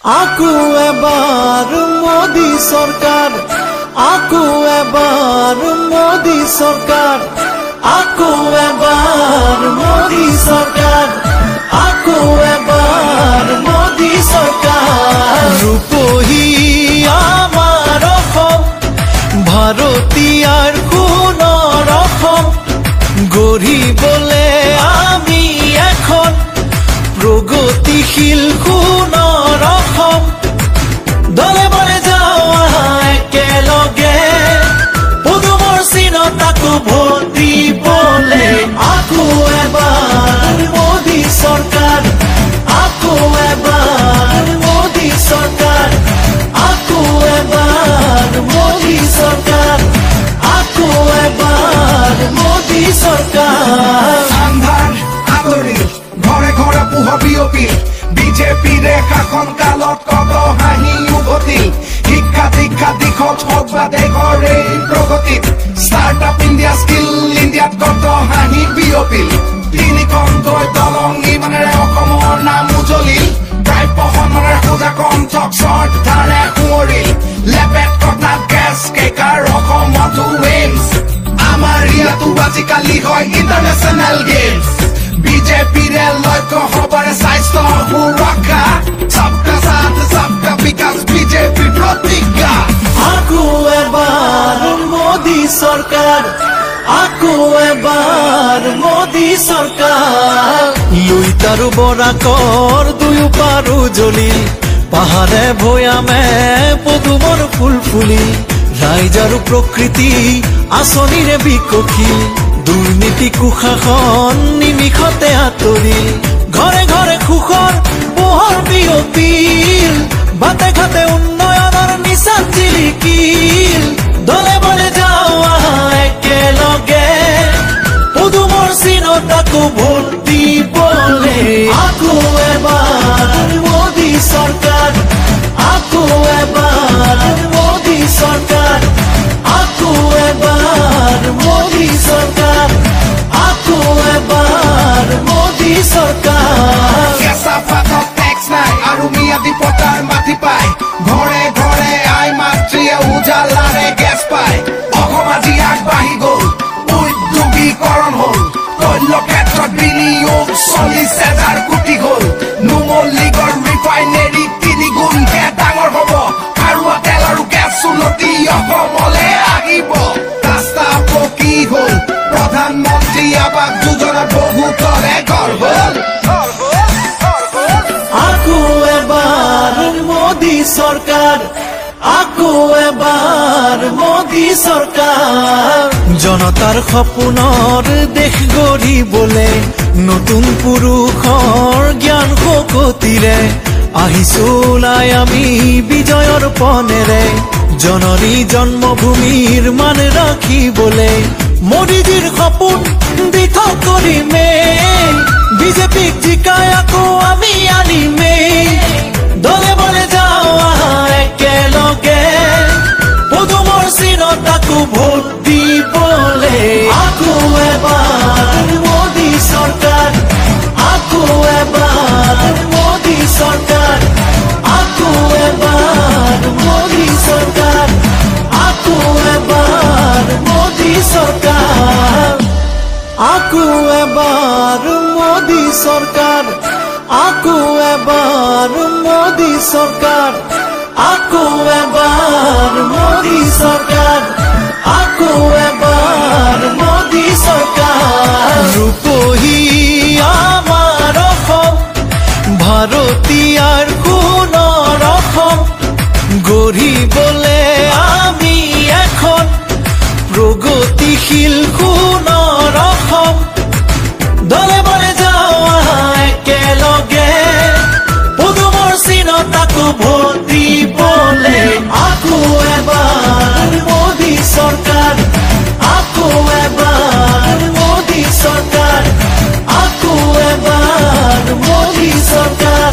আকু এবার মোদি সরকার, আকু এবার মোদি সরকার, আকু এবার মোদি সরকার, আকু এবার মোদি সরকার। রূপহী আমার অসম, ভারতীয়ার কোন রকম গড়িবলে আমি এখন প্রগতিশীল কোন রকম। দলে বলে যাওয়া একেলগে পদুমৰ চিনত আকো ভোট দিবলে। আকো এবাৰ মোদী চৰকাৰ, আকো এবাৰ মোদী চৰকাৰ, আকো এবাৰ মোদী চৰকাৰ, আকো এবাৰ মোদী চৰকাৰ। আন্ধাৰ আদৰি ঘৰে ঘৰে পোহ বিয়পি বিজেপিৰ শাসন কালত কত হাঁহি উভতি। শিক্ষা দীক্ষা দিশত হওক বা দেশৰ এই প্ৰগতিত ষ্টাৰ্টআপ ইণ্ডিয়া স্কিল ইণ্ডিয়াত কত হাঁহি বিয়পিল। তিনিখনকৈ দলং ইমানেৰে অসমৰ নাম উজলিল। প্ৰায় প্ৰশমনৰ সোজা কণ্ঠক শ্ৰদ্ধাৰে সোঁৱৰিল। লেপেট কটা গেছ কেকাৰ অসমতো এইমছ। আমাৰ ইয়াতো আজিকালি হয় ইণ্টাৰনেশ্যনেল গেমছ। বিজেপিৰে লক্ষ্য সবৰে স্বাস্থ্য সুৰক্ষা। সবকা সাথ সবকা বিকাশ বিজেপিৰ প্ৰতিজ্ঞা। আকো এবাৰ মোদী চৰকাৰ, আকো এবাৰ মোদী চৰকাৰ। লুইতাৰু বৰাকৰ দুয়ো পাৰো জ্বলিল, পাহাৰে ভৈয়ামে পদুমৰ ফুল ফুলিল। ৰাইজ আৰু প্ৰকৃতি আঁচনিৰে বিকশিল, দুৰ্নীতি কুশাসন নিমিষতে আঁতৰিল। ঘৰে ঘৰে সুখৰ পোহৰ বিয়পিল, বাটে ঘাটে উন্নয়নৰ নিচান জিলিকিল। দলে বলে যাওয়া একেলগে পদুমৰ চিনত আকো ভোট দিবলে। আকো এবাৰ মোদী চৰকাৰ, আকো এবাৰ মোদী চৰকাৰ, আকো এবাৰ মোদী চৰকাৰ, আকো এবাৰ মোদী চৰকাৰ। কেঁচা পাতত টেক্স নাই আৰু ম্যাদী পটাৰ মাটি পায়। ঘৰে ঘৰে আই মাতৃয়ে উজালাৰে গেছ পায়। অসম আজি আগবাঢ়ি গ'ল, উদ্যোগীকৰণ হ'ল। তৈল ক্ষেত্ৰত বিনিয়োগ 40,000 কোটি হ'ল। নুমলীগড় ৰিফাইনেৰী 3 গুণকে ডাঙৰ হ'ব। খাৰুৱা তেল আৰু গেছ উন্নতি অসমলে আহিব। ৰাস্তা পকী হ'ল, প্ৰধানমন্ত্ৰী আৱাস যোজনাত বহুতৰে ঘৰ হ'ল। আকো এবাৰ মোদী চৰকাৰ, আকো এবাৰ মোদী চৰকাৰ। জনতাৰ সপোনৰ দেশ গঢ়িবলে নতুন পুৰুষৰ জ্ঞান শক্তিৰে আহিছো ওলাই আমি বিজয়ৰ পনেৰে। জননী জন্মভূমিৰ মান ৰাখিবলে মোদীজীৰ সপোন দিঠক কৰিমে। বিজেপিক জিকাই আকৌ আমি আনিমে। দলে বলে যাওয়া একেলগে পদুমৰ চিনত আকো ভোট দিবলে। আকো এবাৰ মোদী চৰকাৰ, আকো এবাৰ মোদী চৰকাৰ, আকো এবাৰ মোদী চৰকাৰ, আকো এবাৰ মোদী চৰকাৰ। আকো এবাৰ মোদী চৰকাৰ, আকো এবাৰ মোদী চৰকাৰ, আকো এবাৰ মোদী চৰকাৰ, আকো এবাৰ মোদী চৰকাৰ। ৰূপহী আমাৰ অসম, ভাৰতীয়াৰ কোন ৰকম গঢ়িবলে আমি এখন প্ৰগতিশীল কোন ৰকম। দলে বলে যাওয়া একেলগে পদুমৰ চিনত আকো ভোট দিবলে। আকো এবাৰ মোদী চৰকাৰ, আকো এবাৰ মোদী চৰকাৰ, আকো এবাৰ মোদী চৰকাৰ,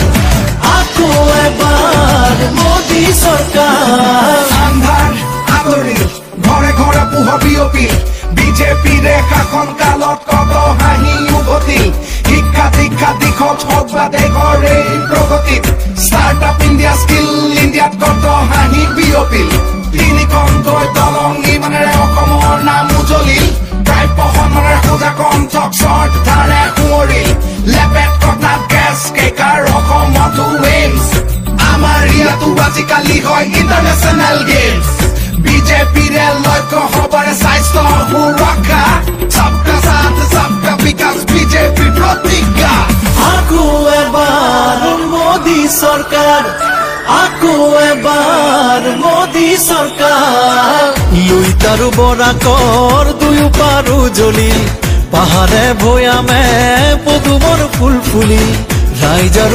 আকো এবাৰ মোদী চৰকাৰ। আন্ধাৰ আদৰি ঘৰে ঘৰে পোহ বিয়পি বিজেপিৰে শাসন কালত কত হাঁহি উভতি। শিক্ষা শিক্ষা দীক্ষা দিশত হওক বা দেশৰ এই প্ৰগতিত ষ্টাৰ্টআপ ইণ্ডিয়া স্কিল ইণ্ডিয়াত কত হাঁহি বিয়পিল তিনিখনকৈ দলং ইমানেৰে অসমৰ নাম উজলিল প্ৰায় পহনৰে সোজা কণ্ঠক চৰ্ট ধাৰে সোঁৱৰিল লেপেট কটাত গেছ কেকাৰ অসমতো এইমছ আমাৰ ইয়াতো আজিকালি হয় ইণ্টাৰনেশ্যনেল গেমছ বিজেপিৰে লক্ষ্য সবৰে স্বাস্থ্য সুৰক্ষা সবকা সাথ সবকা বিকাশ বিজেপি প্ৰতিজ্ঞা আকৌ এবাৰ মোদী চৰকাৰ আকৌ এবাৰ মোদী চৰকাৰ লুইতাৰু বৰাকৰ দুয়ো পাৰো জ্বলিল পাহাৰে ভৈয়ামে পদুমৰ ফুল ফুলিল ৰাইজৰ